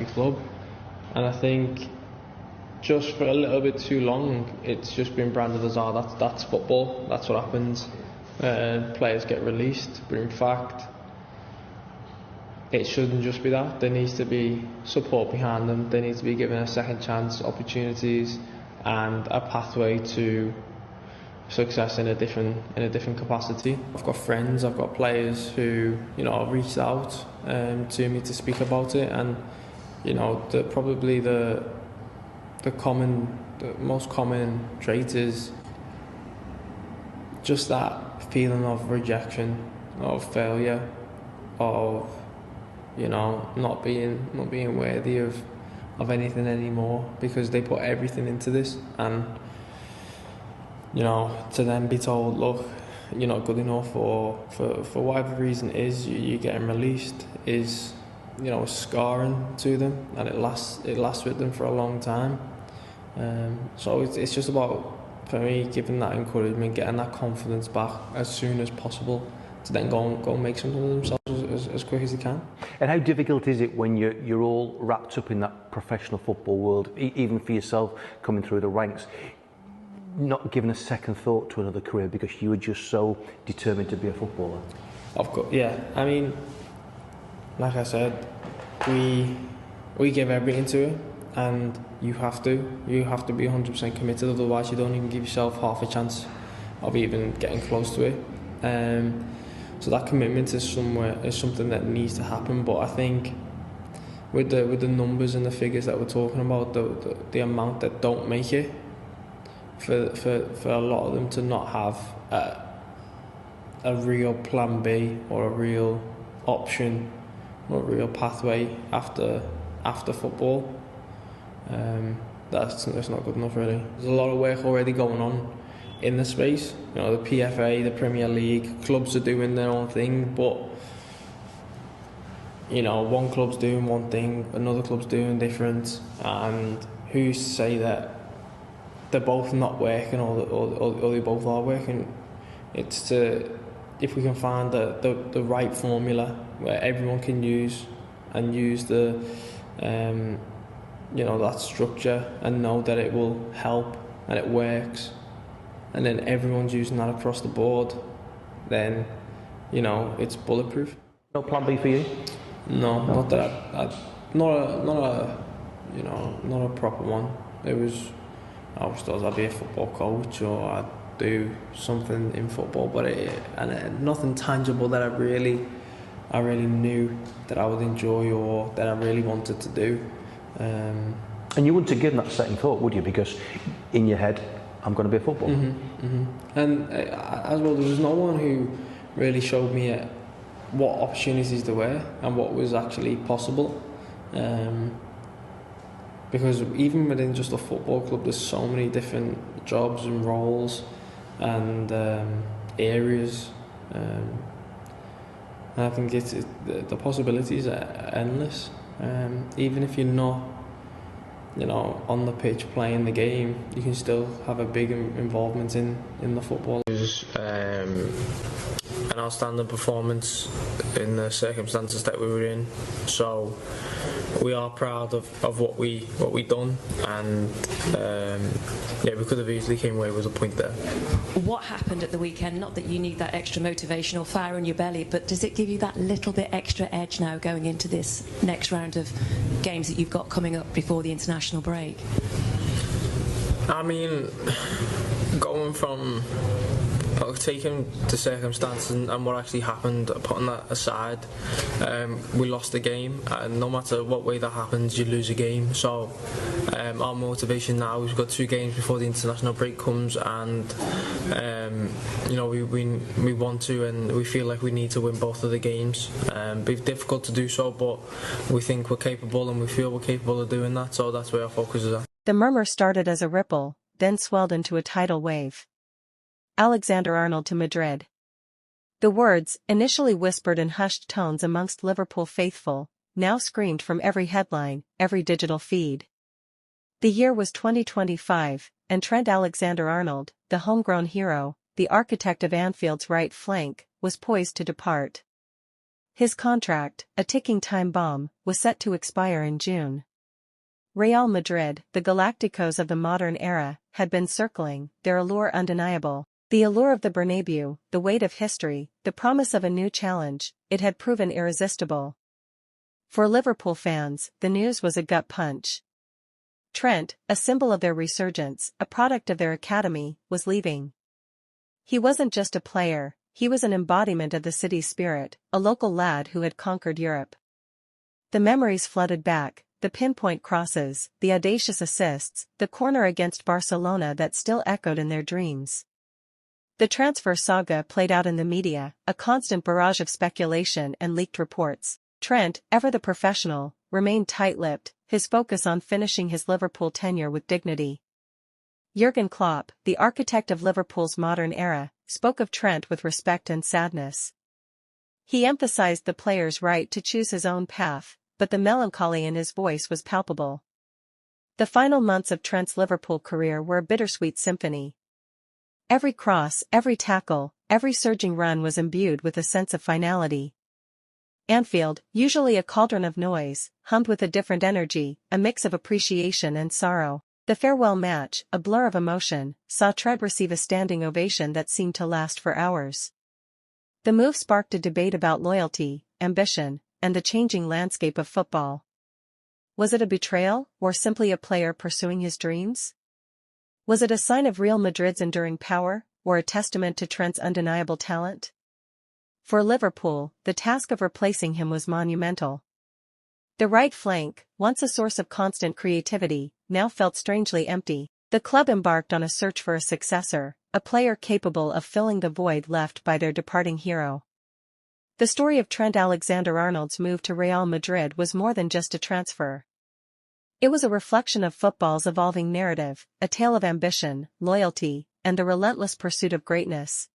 club, and I think just for a little bit too long it's just been branded as that's football, that's what happens, players get released, but in fact it shouldn't just be that. There needs to be support behind them, they need to be given a second chance, opportunities and a pathway to success in a different capacity. I've got friends, I've got players who have reached out to me to speak about it, and probably the most common trait is just that feeling of rejection, of failure, of not being worthy of anything anymore, because they put everything into this, and to then be told, look, you're not good enough, or for whatever reason it is, you're getting released, is scarring to them, and it lasts with them for a long time. So it's just about, for me, giving that encouragement, getting that confidence back as soon as possible, to then go and make something of themselves as quick as they can. And how difficult is it when you're all wrapped up in that professional football world, even for yourself coming through the ranks, not giving a second thought to another career because you were just so determined to be a footballer? Of course, yeah. I mean, like I said, we give everything to it, and you have to be 100% committed, otherwise you don't even give yourself half a chance of even getting close to it. So that commitment is something that needs to happen. But I think with the numbers and the figures that we're talking about, the amount that don't make it, for a lot of them to not have a real plan B or a real option or a real pathway after football, that's not good enough, really. There's a lot of work already going on in the space. The PFA, the Premier League, clubs are doing their own thing, but one club's doing one thing, another club's doing different, and who's to say that they're both not working or they both are working? It's if we can find the right formula where everyone can use the that structure and know that it will help and it works, and then everyone's using that across the board, then it's bulletproof. No plan B for you? No, not that. Not a proper one. I was told I'd be a football coach or I'd do something in football, but nothing tangible that I really knew that I would enjoy or that I really wanted to do. And you wouldn't have given that second thought, would you? Because in your head, I'm going to be a footballer. And as well, there was no one who really showed me what opportunities there were and what was actually possible. Because even within just a football club, there's so many different jobs and roles and areas. And I think the possibilities are endless. Even if you're not, on the pitch playing the game, you can still have a big involvement in the football. It was an outstanding performance in the circumstances that we were in. So we are proud of what we done, and we could have easily came away with a point there. What happened at the weekend? Not that you need that extra motivation or fire in your belly, but does it give you that little bit extra edge now going into this next round of games that you've got coming up before the international break? I mean, going from taking the circumstances and what actually happened, putting that aside, we lost the game, and no matter what way that happens, you lose a game. So our motivation now, we've got 2 games before the international break comes, and we want to, and we feel like we need to win both of the games. It's difficult to do so, but we think we're capable and we feel we're capable of doing that, so that's where our focus is at. The murmur started as a ripple, then swelled into a tidal wave. Alexander Arnold to Madrid. The words, initially whispered in hushed tones amongst Liverpool faithful, now screamed from every headline, every digital feed. The year was 2025, and Trent Alexander Arnold, the homegrown hero, the architect of Anfield's right flank, was poised to depart. His contract, a ticking time bomb, was set to expire in June. Real Madrid, the Galacticos of the modern era, had been circling, their allure undeniable. The allure of the Bernabéu, the weight of history, the promise of a new challenge, it had proven irresistible. For Liverpool fans, the news was a gut punch. Trent, a symbol of their resurgence, a product of their academy, was leaving. He wasn't just a player, he was an embodiment of the city's spirit, a local lad who had conquered Europe. The memories flooded back, the pinpoint crosses, the audacious assists, the corner against Barcelona that still echoed in their dreams. The transfer saga played out in the media, a constant barrage of speculation and leaked reports. Trent, ever the professional, remained tight-lipped, his focus on finishing his Liverpool tenure with dignity. Jurgen Klopp, the architect of Liverpool's modern era, spoke of Trent with respect and sadness. He emphasized the player's right to choose his own path, but the melancholy in his voice was palpable. The final months of Trent's Liverpool career were a bittersweet symphony. Every cross, every tackle, every surging run was imbued with a sense of finality. Anfield, usually a cauldron of noise, hummed with a different energy, a mix of appreciation and sorrow. The farewell match, a blur of emotion, saw Trent receive a standing ovation that seemed to last for hours. The move sparked a debate about loyalty, ambition, and the changing landscape of football. Was it a betrayal, or simply a player pursuing his dreams? Was it a sign of Real Madrid's enduring power, or a testament to Trent's undeniable talent? For Liverpool, the task of replacing him was monumental. The right flank, once a source of constant creativity, now felt strangely empty. The club embarked on a search for a successor, a player capable of filling the void left by their departing hero. The story of Trent Alexander Arnold's move to Real Madrid was more than just a transfer. It was a reflection of football's evolving narrative, a tale of ambition, loyalty, and the relentless pursuit of greatness.